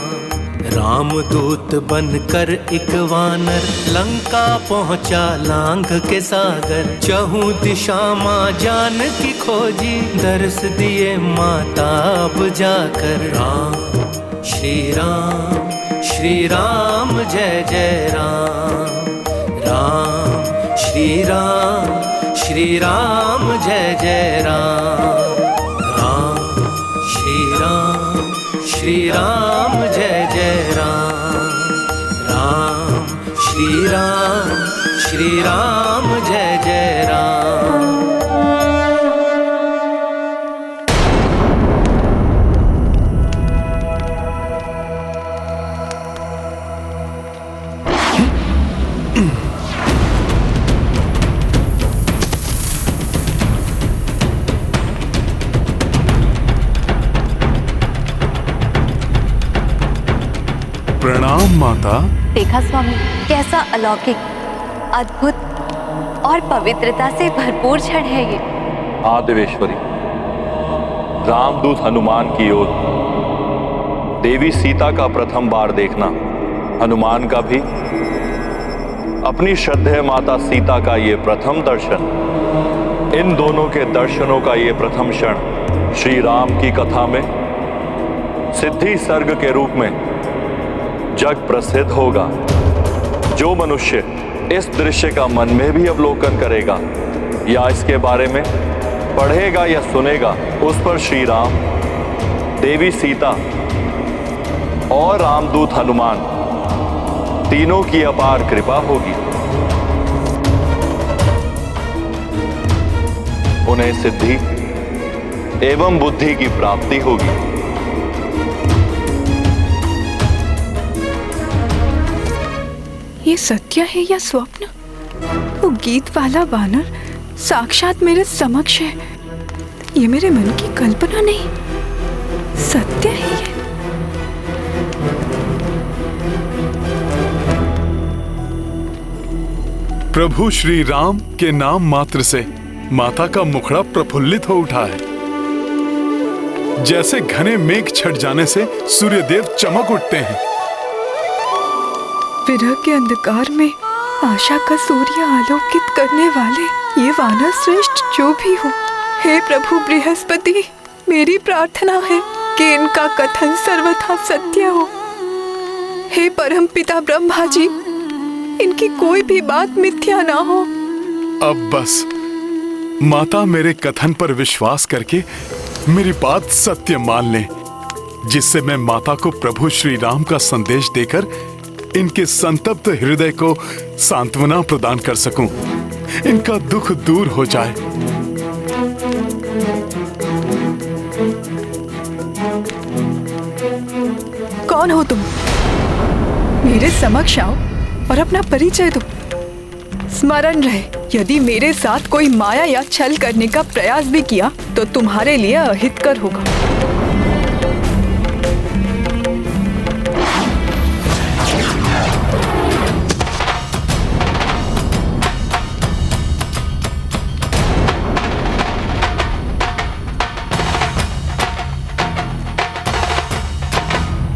रामदूत बनकर एक वानर, लंका पहुंचा लांघ के सागर। चहु दिशा माँ जानकी खोजी, दर्श दिए माता अब जाकर। श्री राम जय जय राम, राम श्री राम जय जय राम। राम श्री राम जय जय राम, राम श्री राम जय जय राम। प्रणाम माता। देखा स्वामी, कैसा अलौकिक, अद्भुत और पवित्रता से भरपूर क्षण है ये। हाँ देवेश्वरी, रामदूत हनुमान की ओर देवी सीता का प्रथम बार देखना, हनुमान का भी अपनी श्रद्धेय माता सीता का ये प्रथम दर्शन, इन दोनों के दर्शनों का ये प्रथम क्षण श्री राम की कथा में सिद्धि सर्ग के रूप में जग प्रसिद्ध होगा। जो मनुष्य इस दृश्य का मन में भी अवलोकन करेगा या इसके बारे में पढ़ेगा या सुनेगा, उस पर श्री राम, देवी सीता और रामदूत हनुमान तीनों की अपार कृपा होगी। उन्हें सिद्धि एवं बुद्धि की प्राप्ति होगी। ये सत्य है या स्वप्न? वो गीत वाला वानर साक्षात मेरे समक्ष है। ये मेरे मन की कल्पना नहीं, सत्य है ये। प्रभु श्री राम के नाम मात्र से माता का मुखड़ा प्रफुल्लित हो उठा है। जैसे घने मेघ छट जाने से सूर्यदेव चमक उठते हैं। विरह के अंधकार में आशा का सूर्य आलोकित करने वाले ये वानर श्रेष्ठ जो भी हो, हे प्रभु बृहस्पति, मेरी प्रार्थना है कि इनका कथन सर्वथा सत्य हो। हे परम पिता ब्रह्मा जी, इनकी कोई भी बात मिथ्या ना हो। अब बस माता मेरे कथन पर विश्वास करके मेरी बात सत्य मान लें, जिससे मैं माता को प्रभु श्री राम का संदेश देकर इनके संतप्त हृदय को सांत्वना प्रदान कर सकूं, इनका दुख दूर हो जाए। कौन हो तुम? मेरे समक्ष आओ और अपना परिचय दो। स्मरण रहे, यदि मेरे साथ कोई माया या छल करने का प्रयास भी किया तो तुम्हारे लिए अहितकर होगा।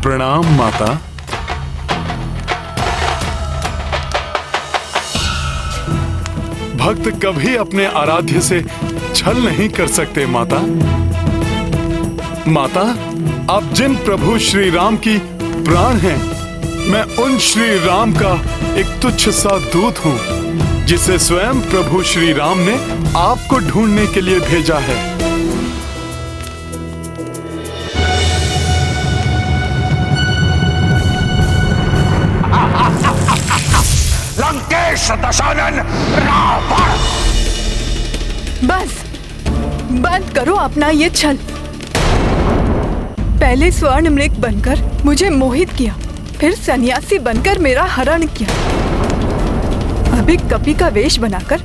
प्रणाम माता। भक्त कभी अपने आराध्य से छल नहीं कर सकते माता। माता, आप जिन प्रभु श्री राम की प्राण हैं, मैं उन श्री राम का एक तुच्छ सा दूत हूँ, जिसे स्वयं प्रभु श्री राम ने आपको ढूंढने के लिए भेजा है। लंकेश दशानन रावण! बस बंद करो अपना ये छल। पहले स्वर्ण मृग बनकर मुझे मोहित किया, फिर सन्यासी बनकर मेरा हरण किया, अभी कपि का वेश बनाकर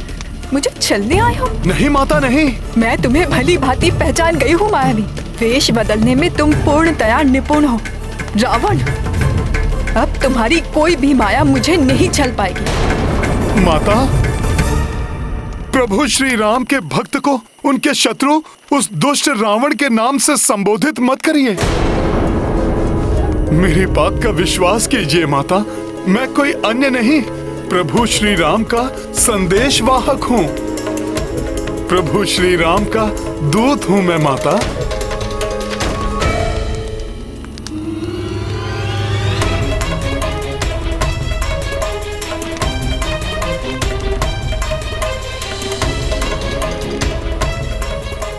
मुझे छलने आए हो। नहीं माता, नहीं। मैं तुम्हें भली भांति पहचान गई हूँ मायावी। वेश बदलने में तुम पूर्णतया निपुण हो। रावण, अब तुम्हारी कोई भी माया मुझे नहीं छल पाएगी। माता, प्रभु श्री राम के भक्त को उनके शत्रु उस दुष्ट रावण के नाम से संबोधित मत करिए। मेरी बात का विश्वास कीजिए माता, मैं कोई अन्य नहीं, प्रभु श्री राम का संदेशवाहक हूँ। प्रभु श्री राम का दूत हूँ मैं माता।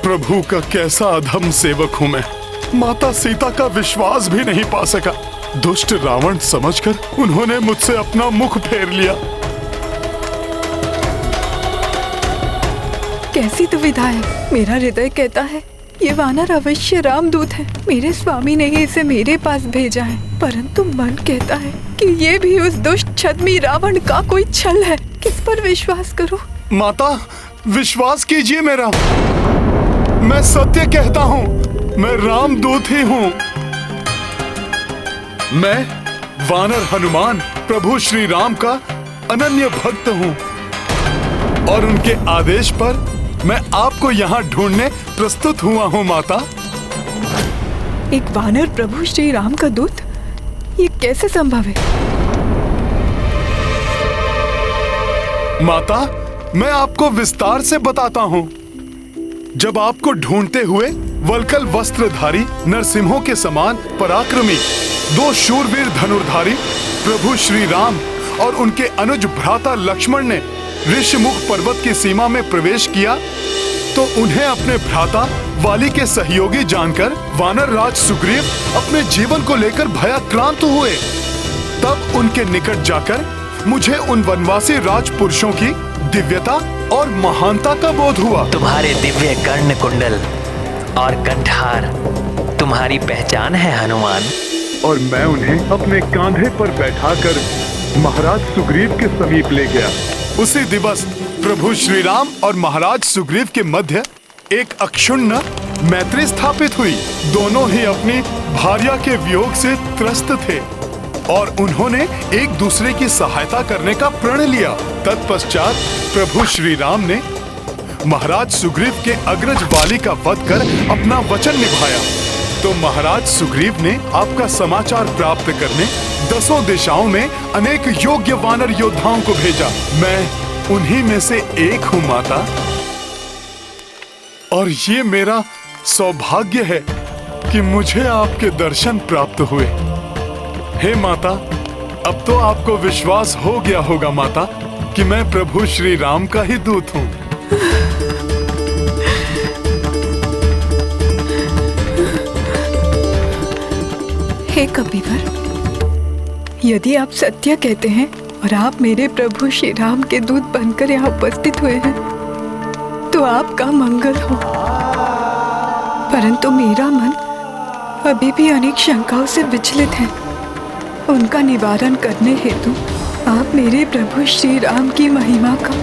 प्रभु का कैसा अधम सेवक हूं मैं। माता सीता का विश्वास भी नहीं पा सका। दुष्ट रावण समझकर उन्होंने मुझसे अपना मुख फेर लिया। कैसी दुविधा है। मेरा हृदय कहता है ये वानर अवश्य रामदूत है, मेरे स्वामी ने ही इसे मेरे पास भेजा है, परंतु मन कहता है कि ये भी उस दुष्ट छद्मी रावण का कोई छल है। किस पर विश्वास करूं? माता, विश्वास कीजिए मेरा, मैं सत्य कहता हूँ, मैं रामदूत ही हूँ। मैं वानर हनुमान प्रभु श्री राम का अनन्य भक्त हूँ और उनके आदेश पर मैं आपको यहाँ ढूंढने प्रस्तुत हुआ हूँ माता। एक वानर प्रभु श्री राम का दूत, ये कैसे संभव है? माता, मैं आपको विस्तार से बताता हूँ। जब आपको ढूंढते हुए वल्कल वस्त्रधारी नरसिंहों के समान पराक्रमी दो शूरवीर धनुर्धारी प्रभु श्री राम और उनके अनुज भ्राता लक्ष्मण ने ऋषमुख पर्वत की सीमा में प्रवेश किया, तो उन्हें अपने भ्राता वाली के सहयोगी जानकर वानर राज सुग्रीव अपने जीवन को लेकर भयाक्रांत हुए। तब उनके निकट जाकर मुझे उन वनवासी राजपुरुषों की दिव्यता और महानता का बोध हुआ। तुम्हारे दिव्य कर्ण कुंडल और कंठार तुम्हारी पहचान है हनुमान। और मैं उन्हें अपने कांधे पर बैठाकर महाराज सुग्रीव के समीप ले गया। उसी दिवस प्रभु श्री राम और महाराज सुग्रीव के मध्य एक अक्षुण्ण मैत्री स्थापित हुई। दोनों ही अपनी भार्या के वियोग से त्रस्त थे और उन्होंने एक दूसरे की सहायता करने का प्रण लिया। तत्पश्चात प्रभु श्री राम ने महाराज सुग्रीव के अग्रज वाली का वध कर अपना वचन निभाया। तो महाराज सुग्रीव ने आपका समाचार प्राप्त करने 10 दिशाओं में अनेक योग्य वानर योद्धाओं को भेजा। मैं उन्हीं में से एक हूँ माता, और ये मेरा सौभाग्य है कि मुझे आपके दर्शन प्राप्त हुए। हे माता, अब तो आपको विश्वास हो गया होगा माता कि मैं प्रभु श्री राम का ही दूत हूँ। हे कपिवर, यदि आप सत्य कहते हैं और आप मेरे प्रभु श्री राम के दूत बनकर यहाँ उपस्थित हुए हैं, तो आपका मंगल हो। परंतु मेरा मन अभी भी अनेक शंकाओं से विचलित है। उनका निवारण करने हेतु आप मेरे प्रभु श्री राम की महिमा का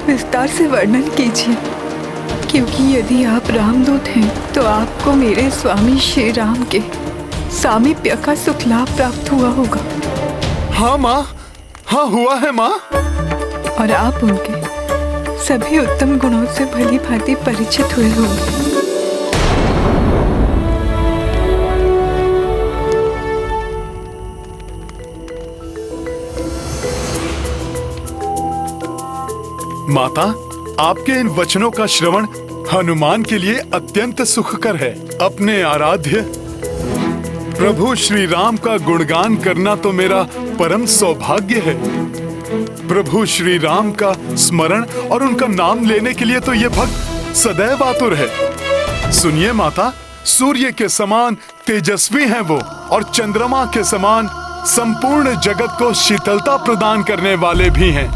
विस्तार से वर्णन कीजिए, क्योंकि यदि आप रामदूत हैं तो आपको मेरे स्वामी श्री राम के सामीप्य का सुख लाभ प्राप्त हुआ होगा। हाँ माँ, हाँ हुआ है माँ। और आप उनके सभी उत्तम गुणों से भली भांति परिचित हुए होंगे। माता, आपके इन वचनों का श्रवण हनुमान के लिए अत्यंत सुखकर है। अपने आराध्य प्रभु श्री राम का गुणगान करना तो मेरा परम सौभाग्य है। प्रभु श्री राम का स्मरण और उनका नाम लेने के लिए तो ये भक्त सदैव आतुर है। सुनिए माता, सूर्य के समान तेजस्वी हैं वो और चंद्रमा के समान संपूर्ण जगत को शीतलता प्रदान करने वाले भी हैं।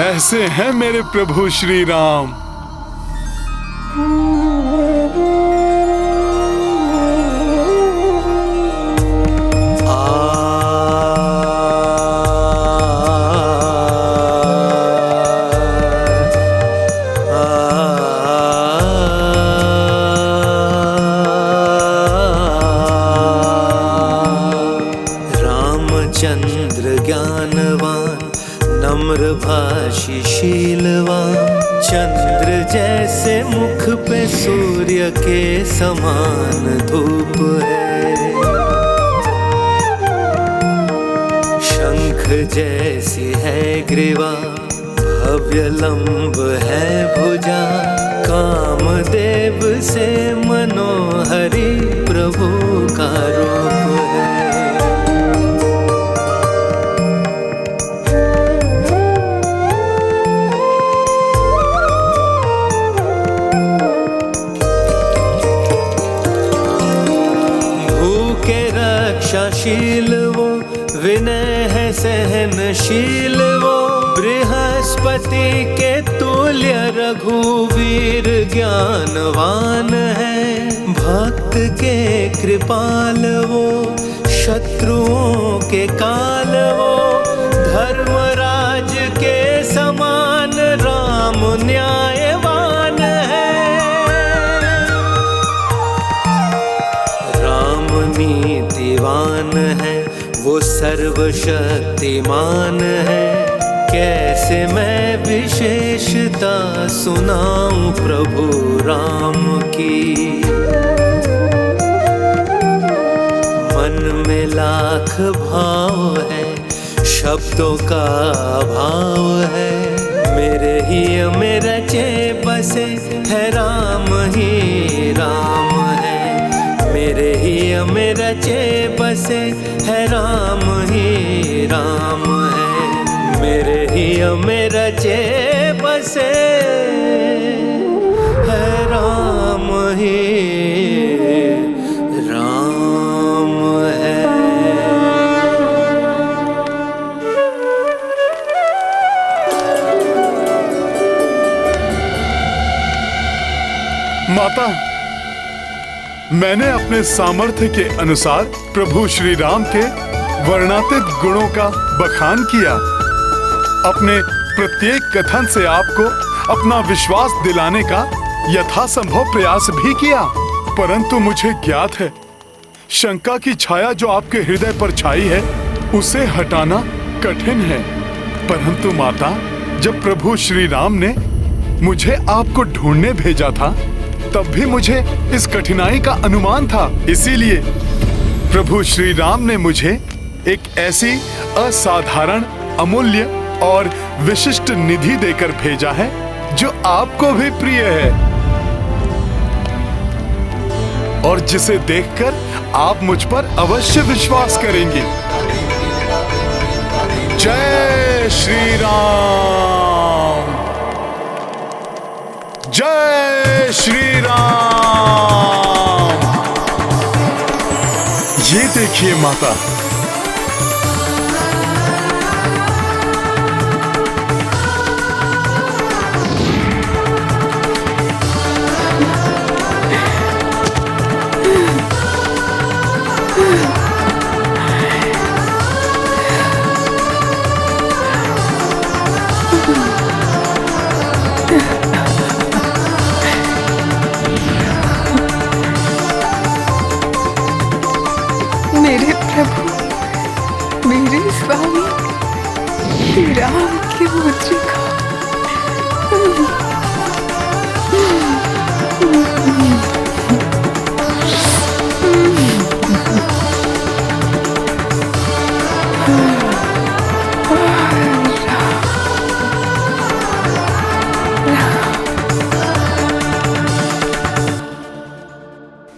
ऐसे हैं मेरे प्रभु श्री राम। रामचंद्र ज्ञानवान नम्र भाषी शीलवान, चंद्र जैसे मुख पे सूर्य के समान धूप है। शंख जैसी है ग्रीवा, भव्य लंब है भुजा, कामदेव से मनोहरी प्रभु का रूप है। रक्षाशील वो, विनय है सहनशील वो, बृहस्पति के तुल्य रघुवीर ज्ञानवान है। भक्त के कृपाल वो, शत्रुओं के काल वो, धर्मराज के समान राम न्यायवान है। नीतिवान है वो, सर्वशक्तिमान है। कैसे मैं विशेषता सुनाऊं प्रभु राम की। मन में लाख भाव है, शब्दों का अभाव है। मेरे ही मेरा चे बसे है राम ही राम है। मेरे ही मेरा चे बसे है राम ही राम है। मेरे ही मेरा चे बसे है राम ही राम है। माता, मैंने अपने सामर्थ्य के अनुसार प्रभु श्री राम के वर्णातीत गुणों का बखान किया। अपने प्रत्येक कथन से आपको अपना विश्वास दिलाने का यथासंभव प्रयास भी किया, परंतु मुझे ज्ञात है शंका की छाया जो आपके हृदय पर छाई है उसे हटाना कठिन है। परंतु माता, जब प्रभु श्री राम ने मुझे आपको ढूंढने भेजा था तब भी मुझे इस कठिनाई का अनुमान था। इसीलिए प्रभु श्री राम ने मुझे एक ऐसी असाधारण, अमूल्य और विशिष्ट निधि देकर भेजा है जो आपको भी प्रिय है और जिसे देखकर आप मुझ पर अवश्य विश्वास करेंगे। जय श्री राम, जय श्री राम। ये देखिए माता, मेरे प्रभु, मेरे स्वामी राम की मुद्रा।